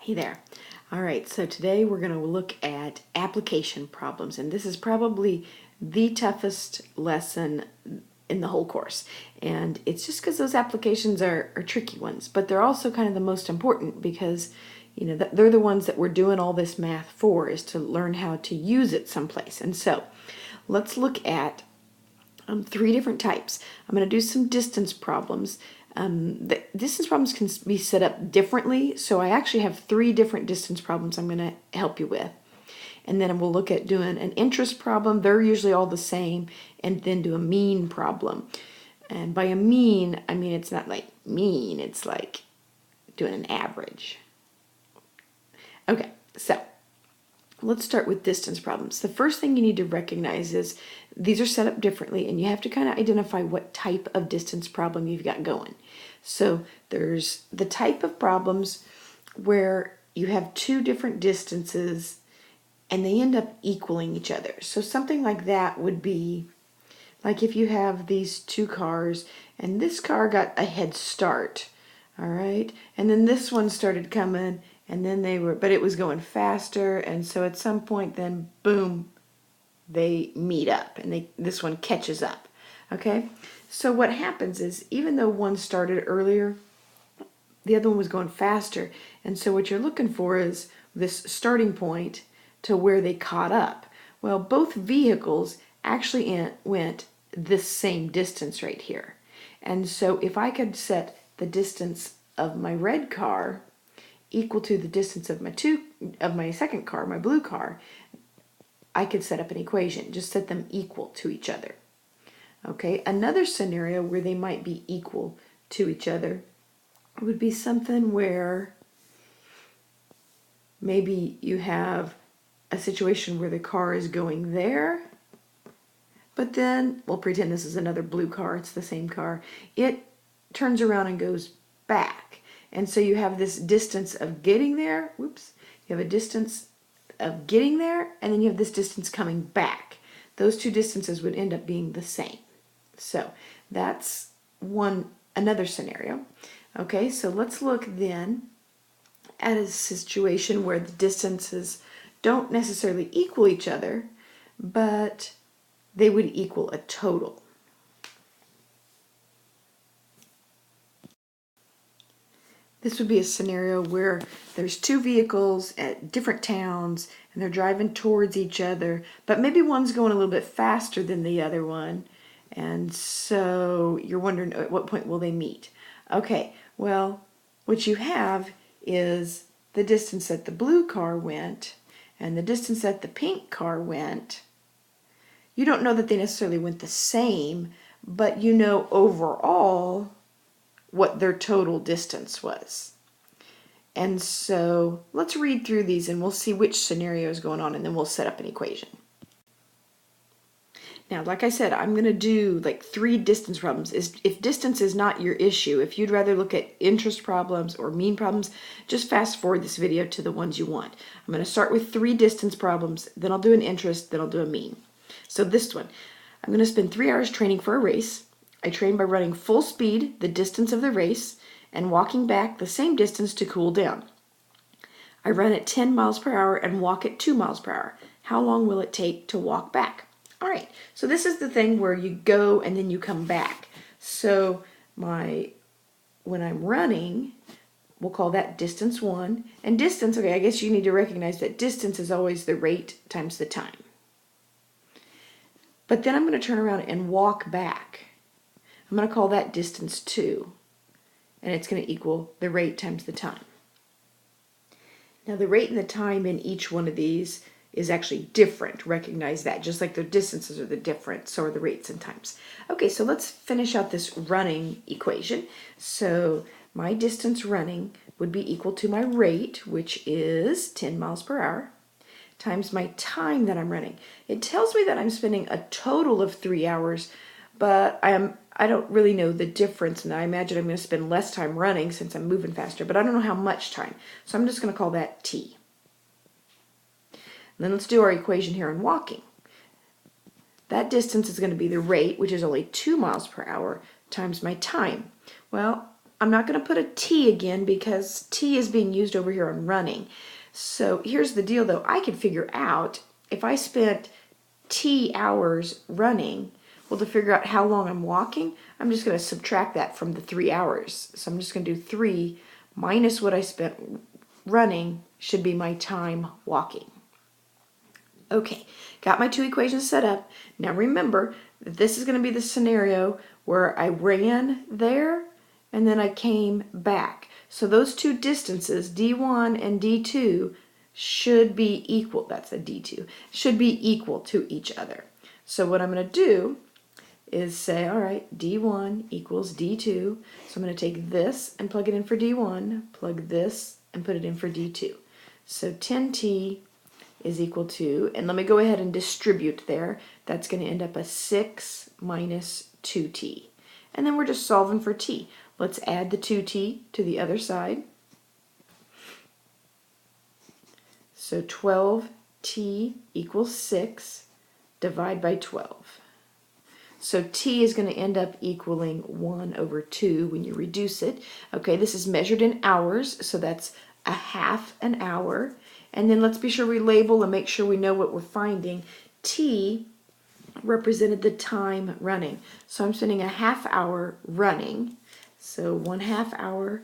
Hey there. All right, so today we're going to look at application problems, and this is probably the toughest lesson in the whole course. And it's just because those applications are tricky ones, but they're also kind of the most important because, you know, they're the ones that we're doing all this math for, is to learn how to use it someplace. And so let's look at three different types. I'm going to do some distance problems. The distance problems can be set up differently, so I actually have three different distance problems I'm going to help you with. And then we'll look at doing an interest problem. They're usually all the same. And then do a mean problem. And by a mean, I mean it's not like mean, it's like doing an average. Okay, so let's start with distance problems. The first thing you need to recognize is these are set up differently, and you have to kind of identify what type of distance problem you've got going. So there's the type of problems where you have two different distances and they end up equaling each other. So something like that would be like if you have these two cars and this car got a head start, all right, and then this one started coming and then but it was going faster, and so at some point then boom, they meet up and this one catches up. Okay, so what happens is even though one started earlier, the other one was going faster, and so what you're looking for is this starting point to where they caught up. Well, both vehicles actually went this same distance right here, and so if I could set the distance of my red car equal to the distance of my second car, my blue car, I could set up an equation, just set them equal to each other. Okay, another scenario where they might be equal to each other would be something where maybe you have a situation where the car is going there, but then we'll pretend this is another blue car, it's the same car. It turns around and goes back. And so you have this distance of getting there, whoops, you have a distance of getting there, and then you have this distance coming back. Those two distances would end up being the same. So that's another scenario. Okay, so let's look then at a situation where the distances don't necessarily equal each other, but they would equal a total. This would be a scenario where there's two vehicles at different towns and they're driving towards each other, but maybe one's going a little bit faster than the other one, and so you're wondering at what point will they meet. Okay, well, what you have is the distance that the blue car went and the distance that the pink car went. You don't know that they necessarily went the same, but you know overall what their total distance was. And so let's read through these and we'll see which scenario is going on, and then we'll set up an equation. Now, like I said, I'm going to do like three distance problems. If distance is not your issue, if you'd rather look at interest problems or mean problems, just fast forward this video to the ones you want. I'm going to start with three distance problems, then I'll do an interest, then I'll do a mean. So this one, I'm going to spend 3 hours training for a race. I train by running full speed the distance of the race and walking back the same distance to cool down. I run at 10 miles per hour and walk at 2 miles per hour. How long will it take to walk back? All right, so this is the thing where you go and then you come back. So when I'm running, we'll call that distance 1. And distance, okay, I guess you need to recognize that distance is always the rate times the time. But then I'm going to turn around and walk back. I'm going to call that distance 2, and it's going to equal the rate times the time. Now the rate and the time in each one of these is actually different. Recognize that. Just like the distances are the different, so are the rates and times. Okay, so let's finish out this running equation. So my distance running would be equal to my rate, which is 10 miles per hour, times my time that I'm running. It tells me that I'm spending a total of 3 hours, but I don't really know the difference, and I imagine I'm going to spend less time running since I'm moving faster, but I don't know how much time. So I'm just going to call that T. And then let's do our equation here on walking. That distance is going to be the rate, which is only 2 miles per hour, times my time. Well, I'm not going to put a T again because T is being used over here on running. So here's the deal though. I could figure out if I spent T hours running, well, to figure out how long I'm walking, I'm just going to subtract that from the 3 hours. So I'm just going to do 3 minus what I spent running should be my time walking. Okay, got my two equations set up. Now remember that this is going to be the scenario where I ran there and then I came back. So those two distances, D1 and D2, should be equal. That's a D2. Should be equal to each other. So what I'm going to do is say, all right, D1 equals D2. So I'm going to take this and plug it in for D1, plug this and put it in for D2. So 10T is equal to, and let me go ahead and distribute there. That's going to end up a 6 minus 2T. And then we're just solving for T. Let's add the 2T to the other side. So 12T equals 6, divide by 12. So T is going to end up equaling 1 over 2 when you reduce it. Okay, this is measured in hours, so that's a half an hour. And then let's be sure we label and make sure we know what we're finding. T represented the time running. So I'm spending a half hour running. So 1/2 hour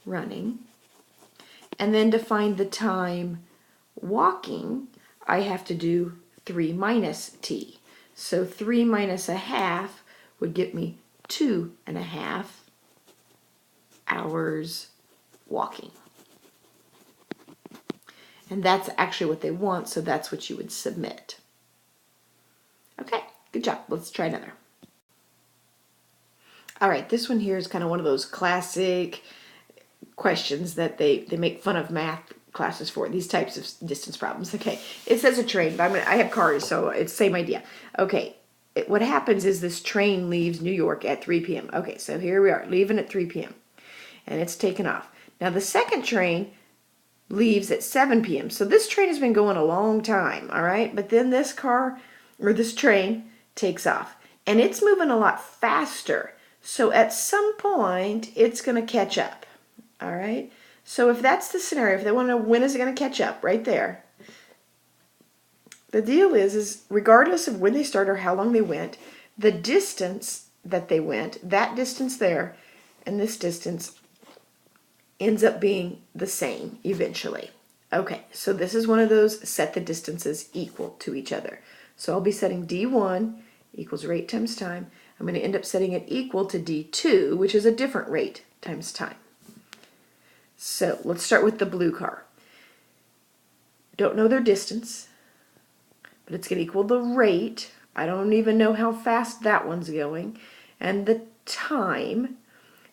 running. And then to find the time walking, I have to do 3 minus T. So 3 minus a half would get me 2.5 hours walking. And that's actually what they want, so that's what you would submit. Okay, good job. Let's try another. All right, this one here is kind of one of those classic questions that they make fun of math classes for, these types of distance problems. Okay, it says a train, but I have cars, so it's the same idea. Okay, what happens is this train leaves New York at 3 p.m. Okay, so here we are, leaving at 3 p.m. and it's taken off. Now the second train leaves at 7 p.m. So this train has been going a long time, all right? But then this car, or this train, takes off. And it's moving a lot faster. So at some point, it's going to catch up, all right? So if that's the scenario, if they want to know when is it going to catch up, right there. The deal is regardless of when they start or how long they went, the distance that they went, that distance there, and this distance ends up being the same eventually. Okay, so this is one of those set the distances equal to each other. So I'll be setting D1 equals rate times time. I'm going to end up setting it equal to D2, which is a different rate times time. So let's start with the blue car. Don't know their distance, but it's going to equal the rate. I don't even know how fast that one's going. And the time.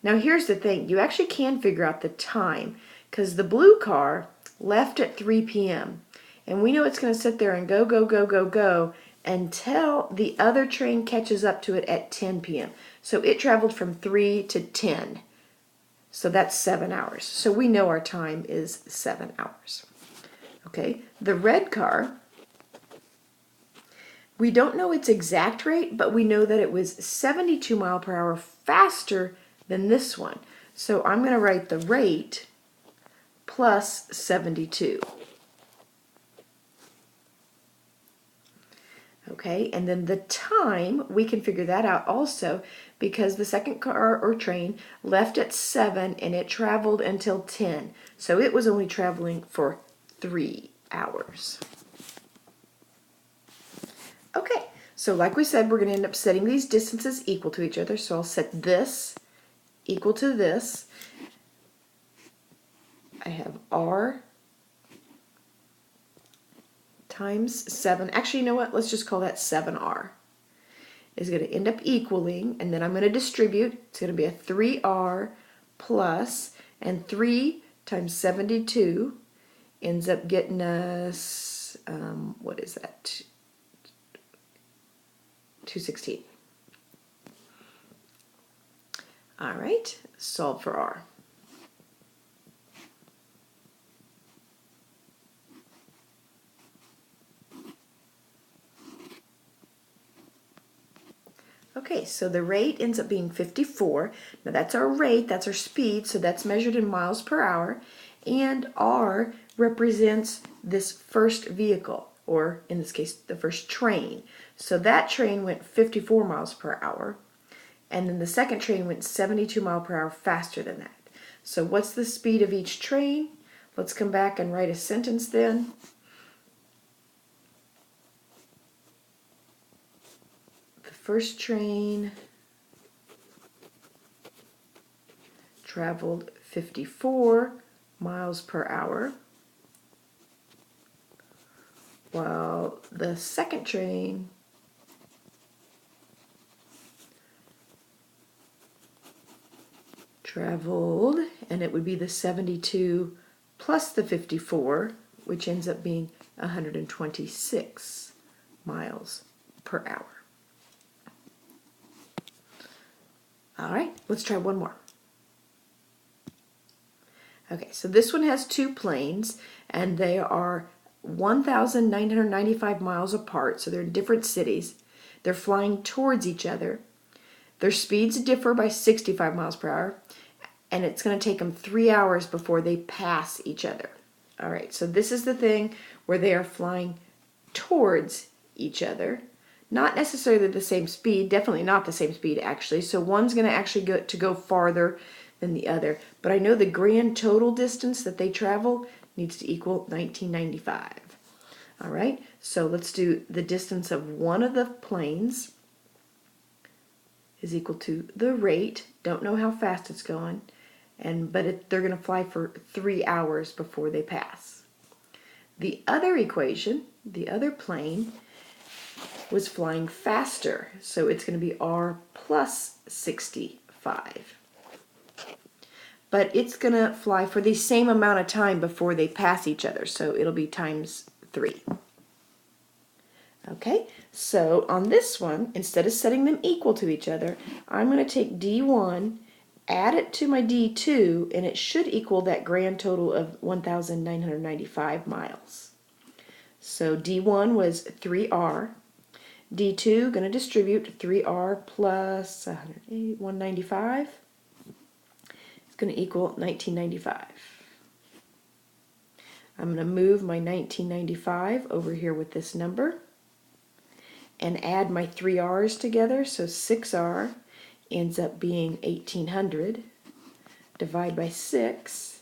Now here's the thing, you actually can figure out the time because the blue car left at 3 p.m. and we know it's going to sit there and go, go, go, go, go until the other train catches up to it at 10 p.m. So it traveled from 3 to 10. So that's 7 hours. So we know our time is 7 hours. Okay, the red car, we don't know its exact rate, but we know that it was 72 miles per hour faster than this one. So I'm going to write the rate plus 72. Okay, and then the time, we can figure that out also because the second car or train left at 7 and it traveled until 10. So it was only traveling for 3 hours. Okay, so like we said, we're going to end up setting these distances equal to each other. So I'll set this equal to this. I have R times 7. Actually, you know what? Let's just call that 7R. Is going to end up equaling, and then I'm going to distribute. It's going to be a 3R plus, and 3 times 72 ends up getting us, what is that? 216. All right, solve for R. Okay, so the rate ends up being 54. Now that's our rate, that's our speed, so that's measured in miles per hour. And R represents this first vehicle, or in this case, the first train. So that train went 54 miles per hour. And then the second train went 72 miles per hour faster than that. So what's the speed of each train? Let's come back and write a sentence then. The first train traveled 54 miles per hour, while the second train traveled, and it would be the 72 plus the 54, which ends up being 126 miles per hour. All right, let's try one more. Okay, so this one has two planes, and they are 1,995 miles apart, so they're in different cities. They're flying towards each other. Their speeds differ by 65 miles per hour, and it's going to take them 3 hours before they pass each other. All right, so this is the thing where they are flying towards each other. Not necessarily the same speed, definitely not the same speed actually. So one's going to actually go farther than the other. But I know the grand total distance that they travel needs to equal 1995. All right, so let's do the distance of one of the planes is equal to the rate. Don't know how fast it's going, but they're going to fly for 3 hours before they pass. The other equation, the other plane, was flying faster, so it's going to be R plus 65. But it's going to fly for the same amount of time before they pass each other, so it'll be times 3. Okay, so on this one, instead of setting them equal to each other, I'm going to take D1, add it to my D2, and it should equal that grand total of 1,995 miles. So D1 was 3R. D2, going to distribute 3R plus 195. It's going to equal 1995. I'm going to move my 1995 over here with this number and add my 3 R's together. So 6R ends up being 1800. Divide by 6,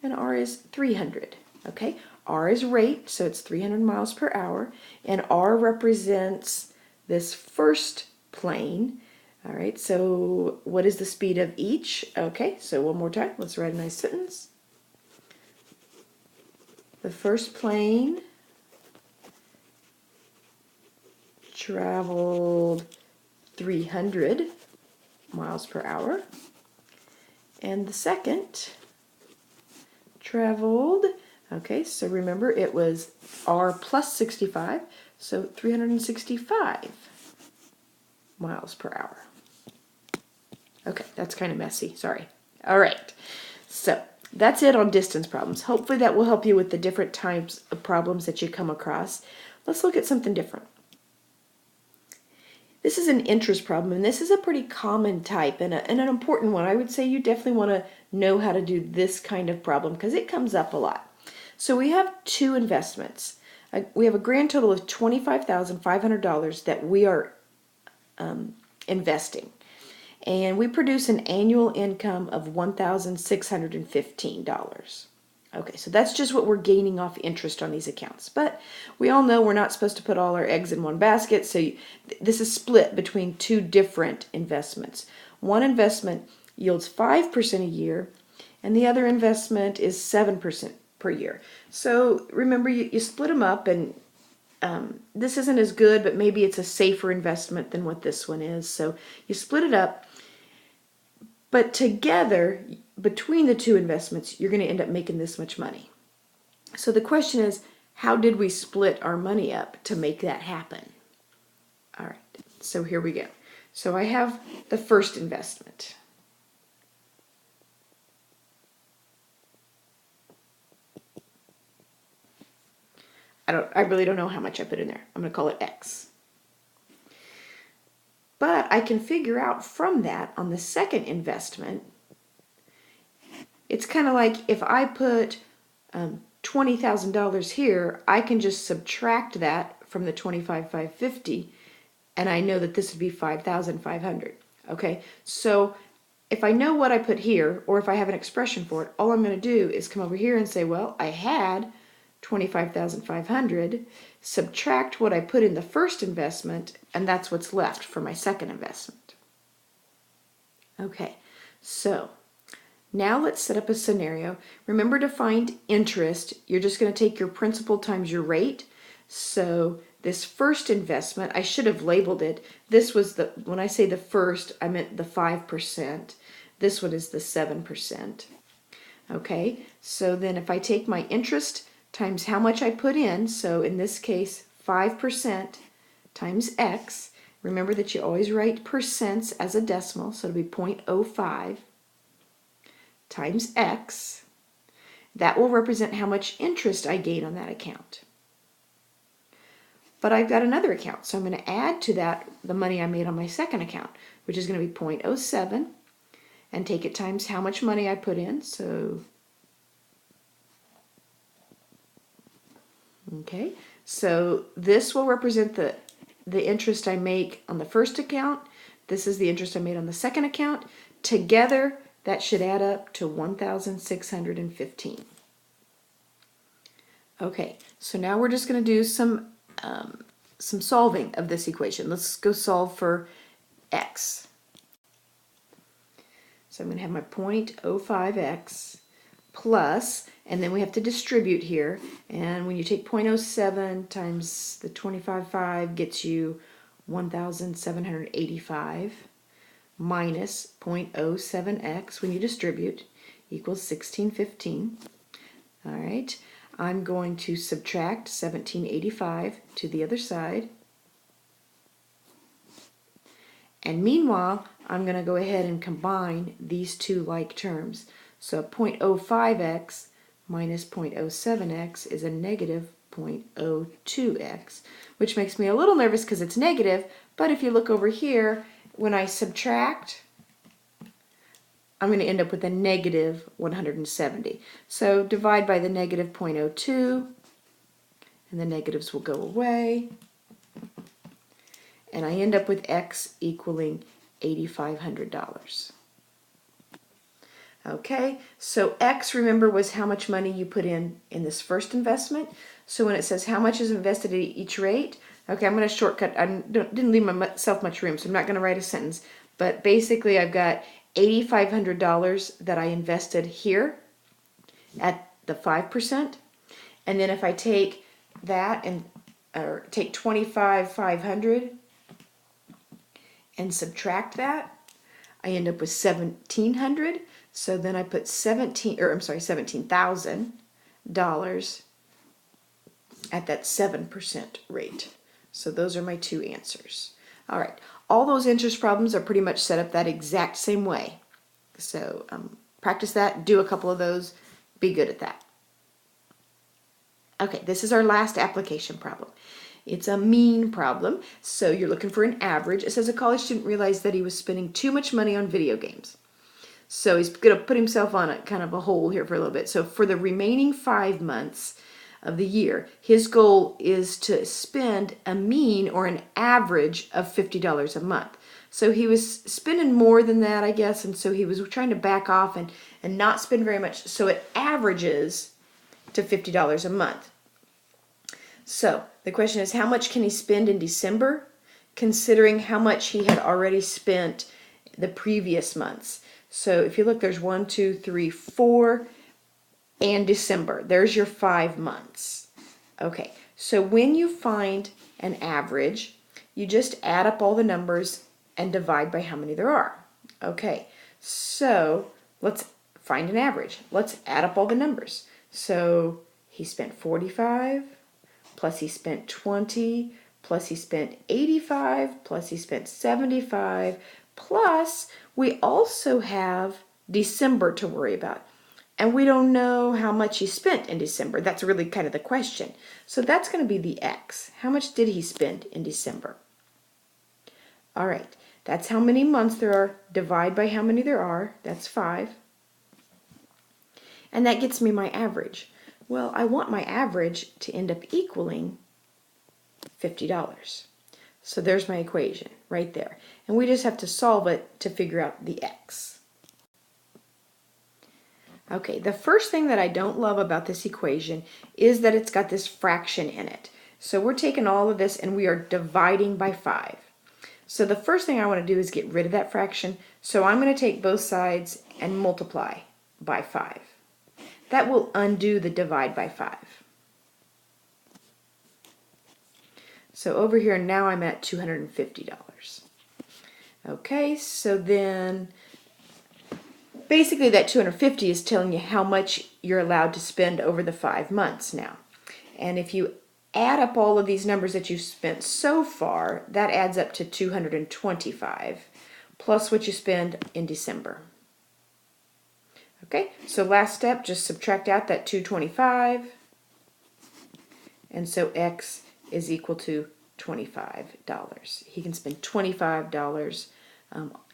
and R is 300. Okay, R is rate, so it's 300 miles per hour, and R represents this first plane. All right, so what is the speed of each? Okay, so one more time, let's write a nice sentence. The first plane traveled 300 miles per hour, and the second traveled, okay, so remember it was R plus 65, so 365 miles per hour. Okay, that's kind of messy, sorry. All right, so that's it on distance problems. Hopefully that will help you with the different types of problems that you come across. Let's look at something different. This is an interest problem, and this is a pretty common type and an important one. I would say you definitely want to know how to do this kind of problem because it comes up a lot. So we have two investments. We have a grand total of $25,500 that we are investing. And we produce an annual income of $1,615. Okay, so that's just what we're gaining off interest on these accounts. But we all know we're not supposed to put all our eggs in one basket, so this is split between two different investments. One investment yields 5% a year, and the other investment is 7% per year. So remember, you split them up, and this isn't as good, but maybe it's a safer investment than what this one is. So you split it up, but together, between the two investments, you're going to end up making this much money. So the question is, how did we split our money up to make that happen? All right, so here we go. So I have the first investment. I really don't know how much I put in there. I'm going to call it X. But I can figure out from that on the second investment, it's kind of like if I put $20,000 here, I can just subtract that from the 25,550, and I know that this would be 5,500. Okay, so if I know what I put here, or if I have an expression for it, all I'm going to do is come over here and say, well, I had 25,500, subtract what I put in the first investment, and that's what's left for my second investment. Okay, so now let's set up a scenario. Remember, to find interest, you're just going to take your principal times your rate. So this first investment, I should have labeled it. This was the, when I say the first, I meant the 5%. This one is the 7%. Okay, so then if I take my interest times how much I put in, so in this case 5% times x, remember that you always write percents as a decimal, so it'll be 0.05 times x, that will represent how much interest I gain on that account. But I've got another account, so I'm going to add to that the money I made on my second account, which is going to be 0.07, and take it times how much money I put in. So, okay, so this will represent the interest I make on the first account. This is the interest I made on the second account. Together, that should add up to 1,615. Okay, so now we're just going to do some solving of this equation. Let's go solve for x. So I'm going to have my 0.05x plus, and then we have to distribute here. And when you take 0.07 times the 25.5 gets you 1,785 minus 0.07x when you distribute equals 1615. All right, I'm going to subtract 1785 to the other side. And meanwhile, I'm going to go ahead and combine these two like terms. So 0.05x minus 0.07x is a negative 0.02x, which makes me a little nervous because it's negative, but if you look over here, when I subtract, I'm going to end up with a negative 170. So divide by the negative 0.02, and the negatives will go away, and I end up with x equaling $8,500. Okay, so x, remember, was how much money you put in this first investment. So when it says how much is invested at each rate, okay, I'm going to shortcut. I didn't leave myself much room, so I'm not going to write a sentence. But basically, I've got $8,500 that I invested here at the 5%. And then if I take that and take 25,500 and subtract that, I end up with 1,700. So then I put $17,000 at that 7% rate. So those are my two answers. All right, all those interest problems are pretty much set up that exact same way. So practice that, do a couple of those, be good at that. Okay, this is our last application problem. It's a mean problem, so you're looking for an average. It says a college student realized that he was spending too much money on video games. So he's going to put himself on a kind of a hole here for a little bit. So for the remaining 5 months of the year, his goal is to spend a mean or an average of $50 a month. So he was spending more than that, I guess, and so he was trying to back off and not spend very much. So it averages to $50 a month. So the question is, how much can he spend in December, considering how much he had already spent the previous months? So if you look, there's 1, 2, 3, 4, and December. There's your 5 months. Okay, so when you find an average, you just add up all the numbers and divide by how many there are. Okay, so let's find an average. Let's add up all the numbers. So he spent 45, plus he spent 20, plus he spent 85, plus he spent 75, plus we also have December to worry about. And we don't know how much he spent in December. That's really kind of the question. So that's going to be the X. How much did he spend in December? All right. That's how many months there are. Divide by how many there are. That's 5. And that gets me my average. Well, I want my average to end up equaling $50. So there's my equation right there. And we just have to solve it to figure out the x. Okay, the first thing that I don't love about this equation is that it's got this fraction in it. So we're taking all of this and we are dividing by 5. So the first thing I want to do is get rid of that fraction. So I'm going to take both sides and multiply by 5. That will undo the divide by 5. So over here now I'm at $250. Okay, so then basically that $250 is telling you how much you're allowed to spend over the 5 months now. And if you add up all of these numbers that you've spent so far, that adds up to $225 plus what you spend in December. Okay, so last step, just subtract out that $225, and so x is equal to $25. He can spend $25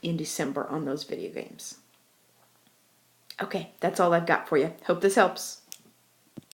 in December on those video games. Okay, that's all I've got for you. Hope this helps.